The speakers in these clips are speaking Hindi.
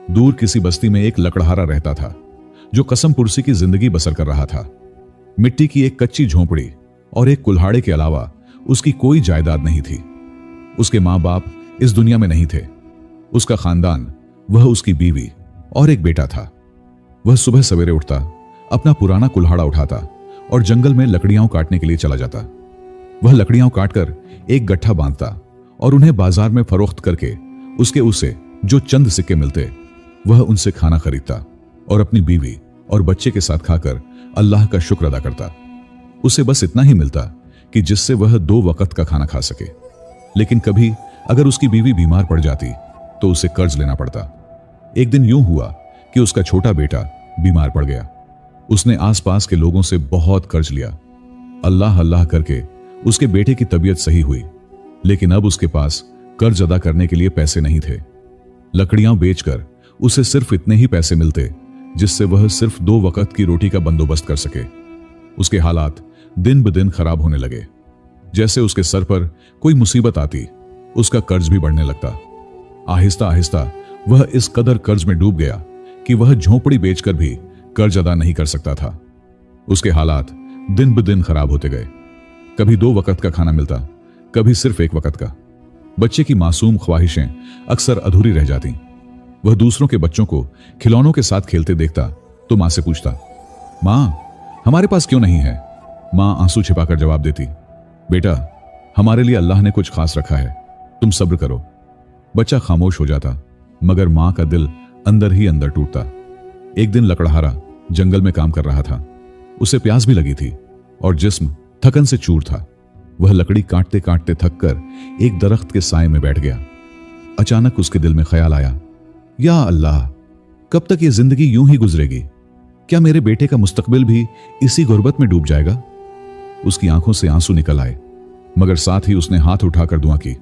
दूर किसी बस्ती में एक लकड़हारा रहता था जो कसम पुरसी की जिंदगी बसर कर रहा था। मिट्टी की एक कच्ची झोंपड़ी और एक कुल्हाड़े के अलावा उसकी कोई जायदाद नहीं थी। उसके माँ बाप इस दुनिया में नहीं थे। उसका खानदान, वह उसकी बीवी और एक बेटा था। वह सुबह सवेरे उठता, अपना पुराना कुल्हाड़ा उठाता और जंगल में लकड़ियां काटने के लिए चला जाता। वह लकड़ियां काटकर एक गट्ठा बांधता और उन्हें बाजार में फरोख्त करके उसे जो चंद सिक्के मिलते वह उनसे खाना खरीदता और अपनी बीवी और बच्चे के साथ खाकर अल्लाह का शुक्र अदा करता। उसे बस इतना ही मिलता कि जिससे वह 2 वक्त का खाना खा सके। लेकिन कभी अगर उसकी बीवी बीमार पड़ जाती तो उसे कर्ज लेना पड़ता। एक दिन यूं हुआ कि उसका छोटा बेटा बीमार पड़ गया। उसने आसपास के लोगों से बहुत कर्ज लिया। अल्लाह अल्लाह करके उसके बेटे की तबीयत सही हुई, लेकिन अब उसके पास कर्ज अदा करने के लिए पैसे नहीं थे। लकड़ियां बेचकर उसे सिर्फ इतने ही पैसे मिलते जिससे वह सिर्फ 2 वक्त की रोटी का बंदोबस्त कर सके। उसके हालात दिन ब दिन खराब होने लगे। जैसे उसके सर पर कोई मुसीबत आती, उसका कर्ज भी बढ़ने लगता। आहिस्ता आहिस्ता वह इस कदर कर्ज में डूब गया कि वह झोंपड़ी बेचकर भी कर्ज अदा नहीं कर सकता था। उसके हालात दिन ब दिन खराब होते गए। कभी 2 वक्त का खाना मिलता, कभी सिर्फ 1 वक्त का। बच्चे की मासूम ख्वाहिशें अक्सर अधूरी रह जाती। वह दूसरों के बच्चों को खिलौनों के साथ खेलते देखता तो मां से पूछता, मां, हमारे पास क्यों नहीं है? मां आंसू छिपाकर जवाब देती, बेटा, हमारे लिए अल्लाह ने कुछ खास रखा है, तुम सब्र करो। बच्चा खामोश हो जाता, मगर मां का दिल अंदर ही अंदर टूटता। एक दिन लकड़हारा जंगल में काम कर रहा था। उसे प्यास भी लगी थी और जिस्म थकन से चूर था। वह लकड़ी काटते काटते थक कर एक दरख्त के साए में बैठ गया। अचानक उसके दिल में ख्याल आया, या अल्लाह, कब तक ये जिंदगी यूं ही गुजरेगी? क्या मेरे बेटे का मुस्तकबिल भी इसी गुर्बत में डूब जाएगा? उसकी आंखों से आंसू निकल आए, मगर साथ ही उसने हाथ उठाकर दुआ की,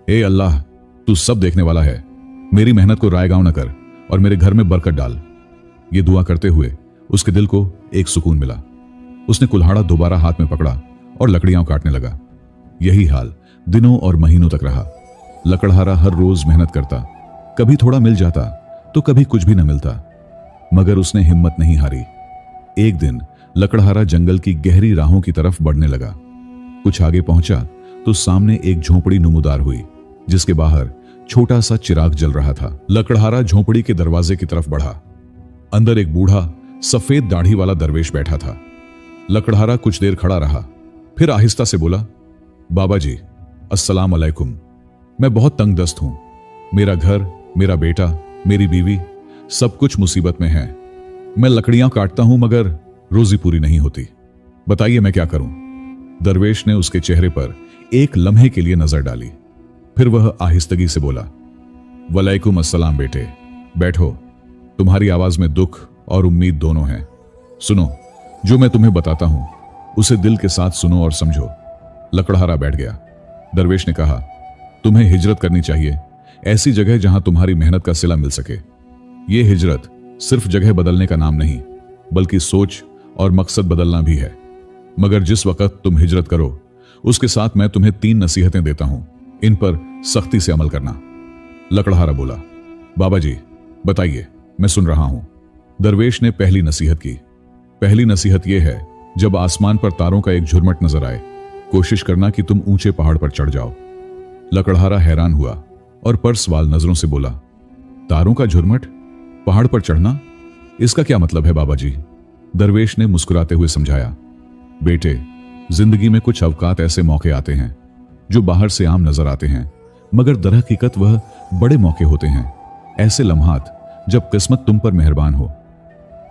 ए अल्लाह, तू सब देखने वाला है, मेरी मेहनत को रायगांव न कर और मेरे घर में बरकत डाल। ये दुआ करते हुए उसके दिल को एक सुकून मिला। उसने कुल्हाड़ा दोबारा हाथ में पकड़ा और लकड़ियां काटने लगा। यही हाल दिनों और महीनों तक रहा। लकड़हारा हर रोज मेहनत करता, कभी थोड़ा मिल जाता तो कभी कुछ भी न मिलता, मगर उसने हिम्मत नहीं हारी। एक दिन लकड़हारा जंगल की गहरी राहों की तरफ बढ़ने लगा। कुछ आगे पहुंचा तो सामने एक झोंपड़ी नुमदार हुई, जिसके बाहर छोटा सा चिराग जल रहा था। लकड़हारा झोंपड़ी के दरवाजे की तरफ बढ़ा। अंदर एक बूढ़ा सफेद दाढ़ी वाला दरवेश बैठा था। लकड़हारा कुछ देर खड़ा रहा, फिर आहिस्ता से बोला, बाबा जी, अस्सलाम अलैकुम। मैं बहुत तंग दस्त हूं। मेरा घर, मेरा बेटा, मेरी बीवी, सब कुछ मुसीबत में है। मैं लकड़ियां काटता हूं मगर रोजी पूरी नहीं होती। बताइए मैं क्या करूं? दरवेश ने उसके चेहरे पर एक लम्हे के लिए नजर डाली, फिर वह आहिस्तगी से बोला, वलैकुम अस्सलाम बेटे, बैठो। तुम्हारी आवाज में दुख और उम्मीद दोनों हैं। सुनो, जो मैं तुम्हें बताता हूं उसे दिल के साथ सुनो और समझो। लकड़हारा बैठ गया। दरवेश ने कहा, तुम्हें हिजरत करनी चाहिए, ऐसी जगह जहां तुम्हारी मेहनत का सिला मिल सके। यह हिजरत सिर्फ जगह बदलने का नाम नहीं, बल्कि सोच और मकसद बदलना भी है। मगर जिस वक्त तुम हिजरत करो उसके साथ मैं तुम्हें 3 नसीहतें देता हूं, इन पर सख्ती से अमल करना। लकड़हारा बोला, बाबा जी बताइए, मैं सुन रहा हूं। दरवेश ने पहली नसीहत की। पहली नसीहत यह है, जब आसमान पर तारों का एक झुरमट नजर आए, कोशिश करना कि तुम ऊंचे पहाड़ पर चढ़ जाओ। लकड़हारा हैरान हुआ और परसवाल नजरों से बोला, तारों का झुरमट, पहाड़ पर चढ़ना, इसका क्या मतलब है बाबा जी? दरवेश ने मुस्कुराते हुए समझाया, बेटे, जिंदगी में कुछ अवकात ऐसे मौके आते हैं जो बाहर से आम नजर आते हैं, मगर दरहकीकत वह बड़े मौके होते हैं। ऐसे लम्हात जब किस्मत तुम पर मेहरबान हो।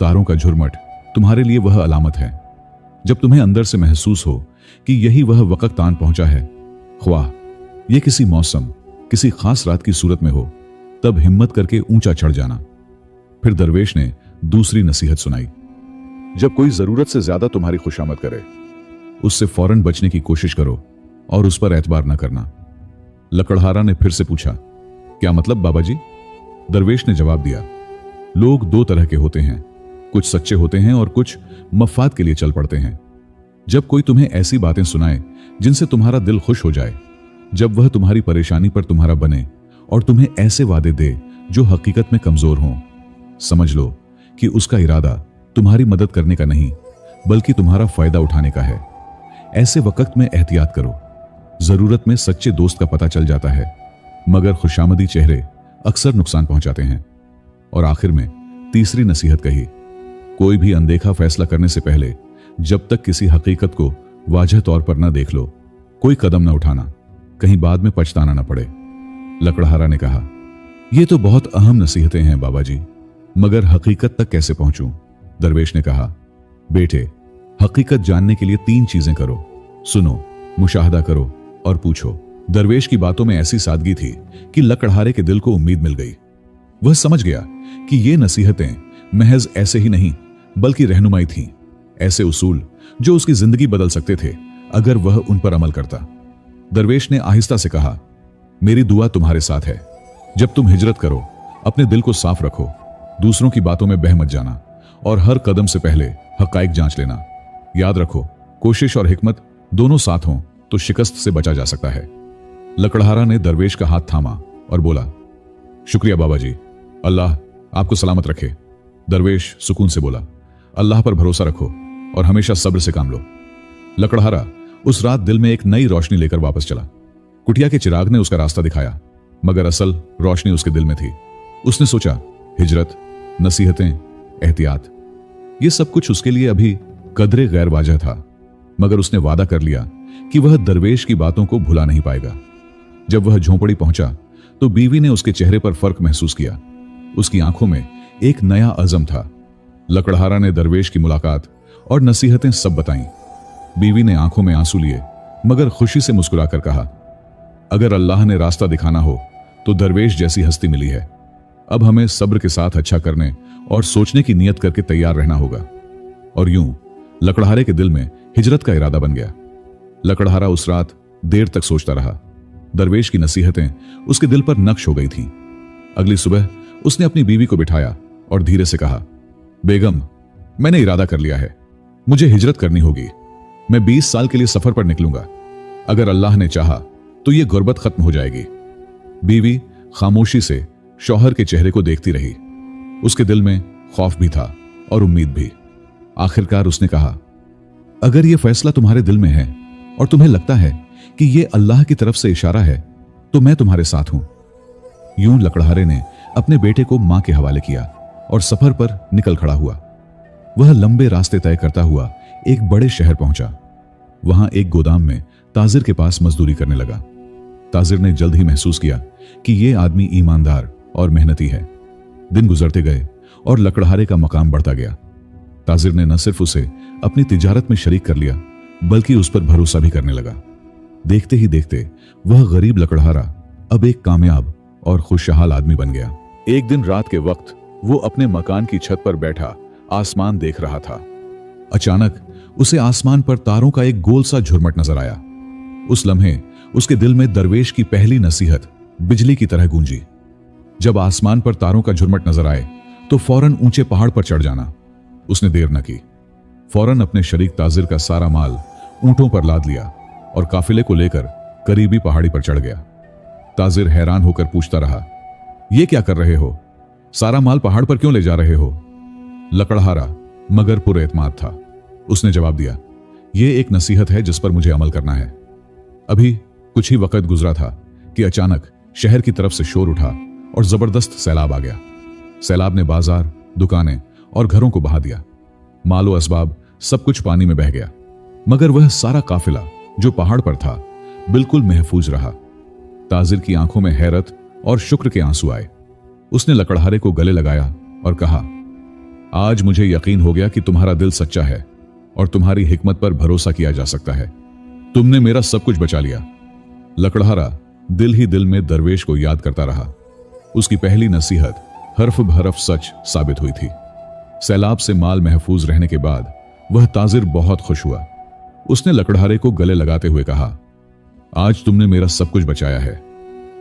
तारों का झुरमट तुम्हारे लिए वह अलामत है जब तुम्हें अंदर से महसूस हो कि यही वह वक्त आन पहुंचा है। ख्वाह यह किसी मौसम, किसी खास रात की सूरत में हो, तब हिम्मत करके ऊंचा चढ़ जाना। फिर दरवेश ने दूसरी नसीहत सुनाई, जब कोई जरूरत से ज्यादा तुम्हारी खुशामद करे, उससे फौरन बचने की कोशिश करो और उस पर एतबार न करना। लकड़हारा ने फिर से पूछा, क्या मतलब बाबा जी? दरवेश ने जवाब दिया, लोग 2 तरह के होते हैं, कुछ सच्चे होते हैं और कुछ मफाद के लिए चल पड़ते हैं। जब कोई तुम्हें ऐसी बातें सुनाए जिनसे तुम्हारा दिल खुश हो जाए, जब वह तुम्हारी परेशानी पर तुम्हारा बने और तुम्हें ऐसे वादे दे जो हकीकत में कमजोर हों। समझ लो कि उसका इरादा तुम्हारी मदद करने का नहीं, बल्कि तुम्हारा फायदा उठाने का है। ऐसे वक्त में एहतियात करो। जरूरत में सच्चे दोस्त का पता चल जाता है, मगर खुशामदी चेहरे अक्सर नुकसान पहुंचाते हैं। और आखिर में तीसरी नसीहत कही, कोई भी अनदेखा फैसला करने से पहले जब तक किसी हकीकत को वाजह तौर पर न देख लो, कोई कदम न उठाना, कहीं बाद में पछताना न पड़े। लकड़हारा ने कहा, यह तो बहुत अहम नसीहतें हैं बाबा जी, मगर हकीकत तक कैसे पहुंचूं? दरवेश ने कहा, बेटे, हकीकत जानने के लिए 3 चीजें करो। सुनो, मुशाहदा करो और पूछो। दरवेश की बातों में ऐसी सादगी थी कि लकड़हारे के दिल को उम्मीद मिल गई। वह समझ गया कि ये नसीहतें महज ऐसे ही नहीं, बल्कि रहनुमाई थीं, ऐसे उसूल जो उसकी जिंदगी बदल सकते थे अगर वह उन पर अमल करता। दरवेश ने आहिस्ता से कहा, मेरी दुआ तुम्हारे साथ है। जब तुम हिजरत करो, अपने दिल को साफ रखो, दूसरों की बातों में बह मत जाना और हर कदम से पहले हकाइक जांच लेना। याद रखो, कोशिश और हिकमत दोनों साथ हों तो शिकस्त से बचा जा सकता है। लकड़हारा ने दरवेश का हाथ थामा और बोला, शुक्रिया बाबा जी, अल्लाह आपको सलामत रखे। दरवेश सुकून से बोला, अल्लाह पर भरोसा रखो और हमेशा सब्र से काम लो। लकड़हारा उस रात दिल में एक नई रोशनी लेकर वापस चला। कुटिया के चिराग ने उसका रास्ता दिखाया, मगर असल रोशनी उसके दिल में थी। उसने सोचा, हिजरत, नसीहतें, एहतियात, ये सब कुछ उसके लिए अभी कदरे गैर वाजह था, मगर उसने वादा कर लिया कि वह दरवेश की बातों को भुला नहीं पाएगा। जब वह झोंपड़ी पहुंचा तो बीवी ने उसके चेहरे पर फर्क महसूस किया। उसकी आंखों में एक नया अज़म था। लकड़हारा ने दरवेश की मुलाकात और नसीहतें सब बताईं। बीवी ने आंखों में आंसू लिए, मगर खुशी से मुस्कुराकर कहा, अगर अल्लाह ने रास्ता दिखाना हो तो दरवेश जैसी हस्ती मिली है। अब हमें सब्र के साथ अच्छा करने और सोचने की नियत करके तैयार रहना होगा। और यूं लकड़हारे के दिल में हिजरत का इरादा बन गया। लकड़हारा उस रात देर तक सोचता रहा। दरवेश की नसीहतें उसके दिल पर नक्श हो गई थीं। अगली सुबह उसने अपनी बीवी को बिठाया और धीरे से कहा, बेगम, मैंने इरादा कर लिया है, मुझे हिजरत करनी होगी। मैं 20 साल के लिए सफर पर निकलूंगा। अगर अल्लाह ने चाहा तो यह गुर्बत खत्म हो जाएगी। बीवी खामोशी से शौहर के चेहरे को देखती रही। उसके दिल में खौफ भी था और उम्मीद भी। आखिरकार उसने कहा, अगर यह फैसला तुम्हारे दिल में है और तुम्हें लगता है कि यह अल्लाह की तरफ से इशारा है, तो मैं तुम्हारे साथ हूं। यूं लकड़हारे ने अपने बेटे को मां के हवाले किया और सफर पर निकल खड़ा हुआ। वह लंबे रास्ते तय करता हुआ एक बड़े शहर पहुंचा। वहां एक गोदाम में ताजिर के पास मजदूरी करने लगा। ताजिर ने जल्द ही महसूस किया कि यह आदमी ईमानदार और मेहनती है। दिन गुजरते गए और लकड़हारे का मकाम बढ़ता गया। ताजिर ने न सिर्फ उसे अपनी तिजारत में शरीक कर लिया, बल्कि उस पर भरोसा भी करने लगा। देखते ही देखते वह गरीब लकड़हारा अब एक कामयाब और खुशहाल आदमी बन गया। एक दिन रात के वक्त वो अपने मकान की छत पर बैठा आसमान देख रहा था। अचानक उसे आसमान पर तारों का एक गोल सा झुरमट नजर आया। उस लम्हे उसके दिल में दरवेश की पहली नसीहत बिजली की तरह गूंजी। जब आसमान पर तारों का झुरमट नजर आए तो फौरन ऊंचे पहाड़ पर चढ़ जाना। उसने देर न की, फौरन अपने शरीक ताजिर का सारा माल ऊंटों पर लाद लिया और काफिले को लेकर करीबी पहाड़ी पर चढ़ गया। ताजिर हैरान होकर पूछता रहा, ये क्या कर रहे हो? सारा माल पहाड़ पर क्यों ले जा रहे हो? लकड़हारा मगर पुरएतमाद था। उसने जवाब दिया, ये एक नसीहत है जिस पर मुझे अमल करना है। अभी कुछ ही वक्त गुजरा था कि अचानक शहर की तरफ से शोर उठा और जबरदस्त सैलाब आ गया। सैलाब ने बाजार, दुकानें और घरों को बहा दिया। मालो असबाब सब कुछ पानी में बह गया, मगर वह सारा काफिला जो पहाड़ पर था बिल्कुल महफूज रहा। ताजिर की आंखों में हैरत और शुक्र के आंसू आए। उसने लकड़हारे को गले लगाया और कहा, आज मुझे यकीन हो गया कि तुम्हारा दिल सच्चा है और तुम्हारी हिकमत पर भरोसा किया जा सकता है। तुमने मेरा सब कुछ बचा लिया। लकड़हारा दिल ही दिल में दरवेश को याद करता रहा। उसकी पहली नसीहत हर्फ बहरफ सच साबित हुई थी। सैलाब से माल महफूज रहने के बाद वह ताजिर बहुत खुश हुआ। उसने लकड़हारे को गले लगाते हुए कहा, आज तुमने मेरा सब कुछ बचाया है।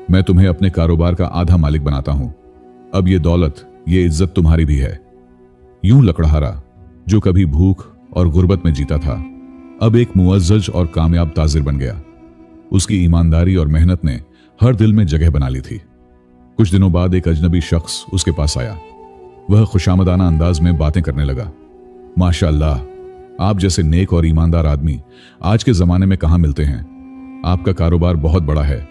मैं तुम्हें अपने कारोबार का आधा मालिक बनाता हूं। अब ये दौलत, ये इज्जत तुम्हारी भी है। यूं लकड़हारा, जो कभी भूख और गुर्बत में जीता था, अब एक मुअज्जज और कामयाब ताजिर बन गया। उसकी ईमानदारी और मेहनत ने हर दिल में जगह बना ली थी। कुछ दिनों बाद एक अजनबी शख्स उसके पास आया। वह खुशामदाना अंदाज में बातें करने लगा। माशाअल्लाह, आप जैसे नेक और ईमानदार आदमी आज के जमाने में कहां मिलते हैं। आपका कारोबार बहुत बड़ा है,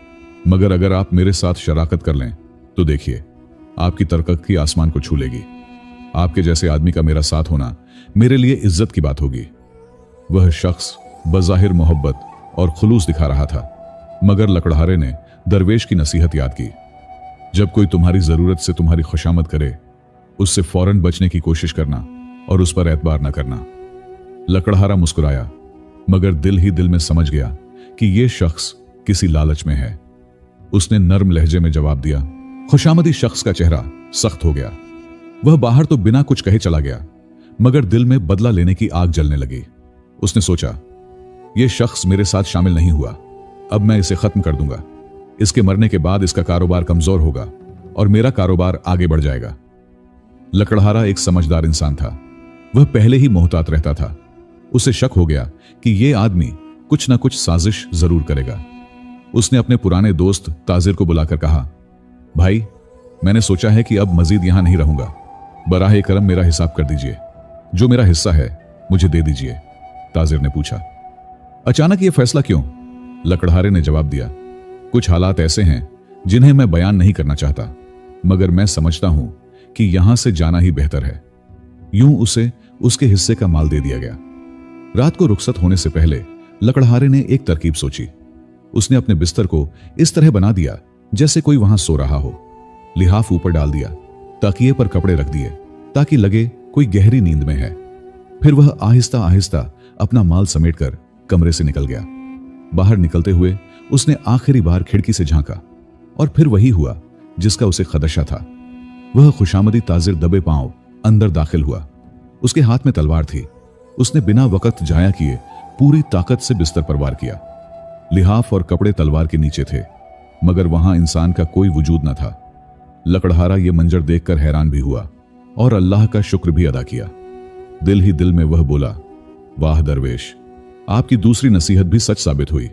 मगर अगर आप मेरे साथ शराकत कर लें तो देखिए, आपकी तरक्की आसमान को छू लेगी। आपके जैसे आदमी का मेरा साथ होना मेरे लिए इज्जत की बात होगी। वह शख्स बज़ाहिर मोहब्बत और खुलूस दिखा रहा था, मगर लकड़हारे ने दरवेश की नसीहत याद की। जब कोई तुम्हारी जरूरत से तुम्हारी खुशामद करे, उससे फौरन बचने की कोशिश करना और उस पर एतबार न करना। लकड़हारा मुस्कुराया, मगर दिल ही दिल में समझ गया कि यह शख्स किसी लालच में है। उसने नर्म लहजे में जवाब दिया। खुशामदी शख्स का चेहरा सख्त हो गया। वह बाहर तो बिना कुछ कहे चला गया, मगर दिल में बदला लेने की आग जलने लगी। उसने सोचा, यह शख्स मेरे साथ शामिल नहीं हुआ, अब मैं इसे खत्म कर दूंगा। इसके मरने के बाद इसका कारोबार कमजोर होगा और मेरा कारोबार आगे बढ़ जाएगा। लकड़हारा एक समझदार इंसान था। वह पहले ही मोहतात रहता था। उसे शक हो गया कि यह आदमी कुछ न कुछ साजिश जरूर करेगा। उसने अपने पुराने दोस्त ताजिर को बुलाकर कहा, भाई, मैंने सोचा है कि अब मजीद यहां नहीं रहूंगा। बराहे करम मेरा हिसाब कर दीजिए। जो मेरा हिस्सा है मुझे दे दीजिए। ताजिर ने पूछा, अचानक यह फैसला क्यों? लकड़हारे ने जवाब दिया, कुछ हालात ऐसे हैं जिन्हें मैं बयान नहीं करना चाहता, मगर मैं समझता हूं कि यहां से जाना ही बेहतर है। यूं उसे उसके हिस्से का माल दे दिया गया। रात को रुखसत होने से पहले लकड़हारे ने एक तरकीब सोची। उसने अपने बिस्तर को इस तरह बना दिया जैसे कोई वहां सो रहा हो। लिहाफ ऊपर डाल दिया, तकिए पर कपड़े रख दिए ताकि लगे कोई गहरी नींद में है। फिर वह आहिस्ता आहिस्ता अपना माल समेटकर कमरे से निकल गया। बाहर निकलते हुए उसने आखिरी बार खिड़की से झांका और फिर वही हुआ जिसका उसे खदशा था। वह खुशामदी ताजिर दबे पांव अंदर दाखिल हुआ। उसके हाथ में तलवार थी। उसने बिना वक्त जाया किए पूरी ताकत से बिस्तर पर वार किया। लिहाफ और कपड़े तलवार के नीचे थे, मगर वहां इंसान का कोई वजूद न था। लकड़हारा यह मंजर देखकर हैरान भी हुआ और अल्लाह का शुक्र भी अदा किया। दिल ही दिल में वह बोला, वाह दरवेश, आपकी दूसरी नसीहत भी सच साबित हुई।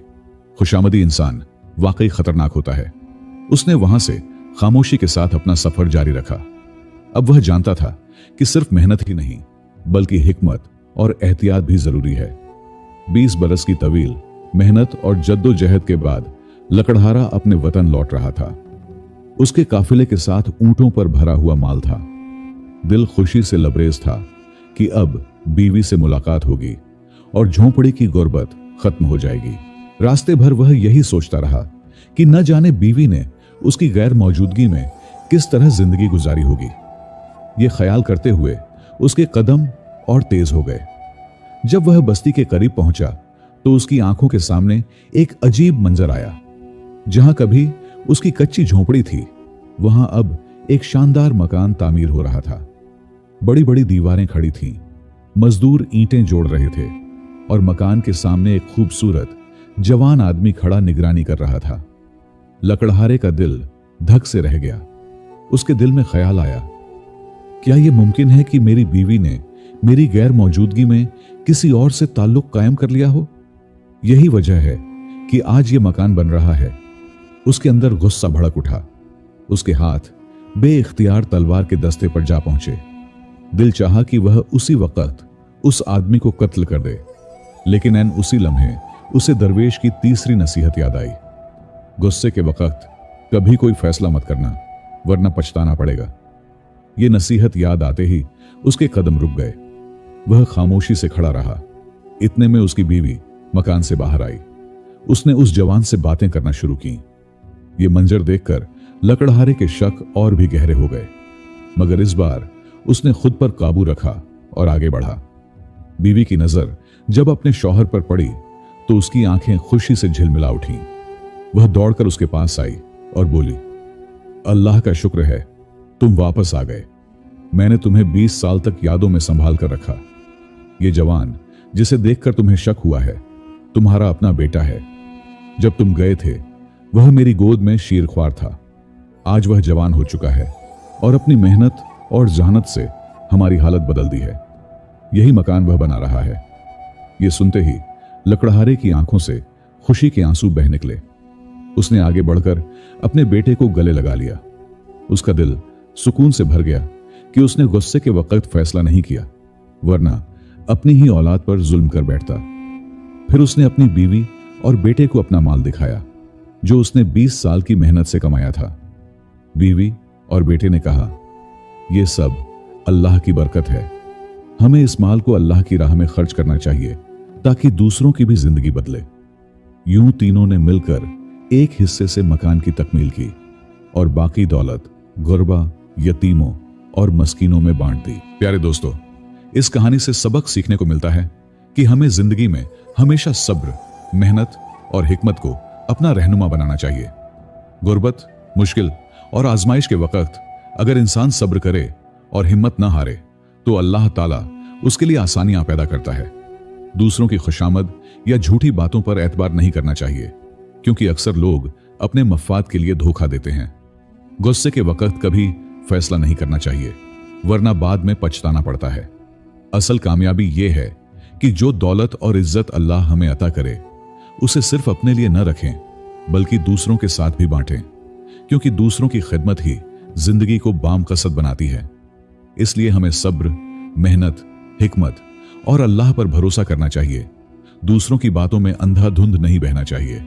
खुशामदी इंसान वाकई खतरनाक होता है। उसने वहां से खामोशी के साथ अपना सफर जारी रखा। अब वह जानता था कि सिर्फ मेहनत ही नहीं, बल्कि हिकमत और एहतियात भी जरूरी है। 20 बरस की तवील मेहनत और जद्दोजहद के बाद लकड़हारा अपने वतन लौट रहा था। उसके काफिले के साथ ऊंटों पर भरा हुआ माल था। दिल खुशी से लबरेज था कि अब बीवी से मुलाकात होगी और झोंपड़ी की गुर्बत खत्म हो जाएगी। रास्ते भर वह यही सोचता रहा कि न जाने बीवी ने उसकी गैर मौजूदगी में किस तरह जिंदगी गुजारी होगी। यह ख्याल करते हुए उसके कदम और तेज हो गए। जब वह बस्ती के करीब पहुंचा तो उसकी आंखों के सामने एक अजीब मंजर आया। जहां कभी उसकी कच्ची झोंपड़ी थी, वहां अब एक शानदार मकान तामीर हो रहा था। बड़ी बड़ी दीवारें खड़ी थीं, मजदूर ईंटें जोड़ रहे थे और मकान के सामने एक खूबसूरत जवान आदमी खड़ा निगरानी कर रहा था। लकड़हारे का दिल धक से रह गया। उसके दिल में ख्याल आया, क्या यह मुमकिन है कि मेरी बीवी ने मेरी गैर मौजूदगी में किसी और से ताल्लुक कायम कर लिया हो? यही वजह है कि आज यह मकान बन रहा है। उसके अंदर गुस्सा भड़क उठा। उसके हाथ बेइख्तियार तलवार के दस्ते पर जा पहुंचे। दिल चाहा कि वह उसी वक्त उस आदमी को कत्ल कर दे, लेकिन एन उसी लम्हे उसे दरवेश की तीसरी नसीहत याद आई। गुस्से के वक्त कभी कोई फैसला मत करना, वरना पछताना पड़ेगा। यह नसीहत याद आते ही उसके कदम रुक गए। वह खामोशी से खड़ा रहा। इतने में उसकी बीवी मकान से बाहर आई। उसने उस जवान से बातें करना शुरू की। यह मंजर देखकर लकड़हारे के शक और भी गहरे हो गए, मगर इस बार उसने खुद पर काबू रखा और आगे बढ़ा। बीवी की नजर जब अपने शौहर पर पड़ी तो उसकी आंखें खुशी से झिलमिला उठीं। वह दौड़कर उसके पास आई और बोली, अल्लाह का शुक्र है तुम वापस आ गए। मैंने तुम्हें 20 साल तक यादों में संभाल कर रखा। ये जवान जिसे देखकर तुम्हें शक हुआ है, तुम्हारा अपना बेटा है। जब तुम गए थे वह मेरी गोद में शीरख्वार था। आज वह जवान हो चुका है और अपनी मेहनत और जहानत से हमारी हालत बदल दी है। यही मकान वह बना रहा है। यह सुनते ही लकड़हारे की आंखों से खुशी के आंसू बह निकले। उसने आगे बढ़कर अपने बेटे को गले लगा लिया। उसका दिल सुकून से भर गया कि उसने गुस्से के वक्त फैसला नहीं किया, वरना अपनी ही औलाद पर जुल्म कर बैठता। फिर उसने अपनी बीवी और बेटे को अपना माल दिखाया जो उसने 20 साल की मेहनत से कमाया था। बीवी और बेटे ने कहा, यह सब अल्लाह की बरकत है, हमें इस माल को अल्लाह की राह में खर्च करना चाहिए ताकि दूसरों की भी जिंदगी बदले। यूं तीनों ने मिलकर एक हिस्से से मकान की तकमील की और बाकी दौलत गुरबा, यतीमों और मस्कीनों में बांट दी। प्यारे दोस्तों, इस कहानी से सबक सीखने को मिलता है कि हमें जिंदगी में हमेशा सब्र, मेहनत और हिकमत को अपना रहनुमा बनाना चाहिए। गुर्बत, मुश्किल और आजमाइश के वक्त अगर इंसान सब्र करे और हिम्मत ना हारे तो अल्लाह ताला उसके लिए आसानियां पैदा करता है। दूसरों की खुशामद या झूठी बातों पर एतबार नहीं करना चाहिए, क्योंकि अक्सर लोग अपने मफाद के लिए धोखा देते हैं। गुस्से के वक्त कभी फैसला नहीं करना चाहिए, वरना बाद में पछताना पड़ता है। असल कामयाबी यह है कि जो दौलत और इज्जत अल्लाह हमें अता करे उसे सिर्फ अपने लिए न रखें बल्कि दूसरों के साथ भी बांटें, क्योंकि दूसरों की खिदमत ही जिंदगी को बामकसद बनाती है। इसलिए हमें सब्र, मेहनत, हिकमत और अल्लाह पर भरोसा करना चाहिए। दूसरों की बातों में अंधाधुंध नहीं बहना चाहिए।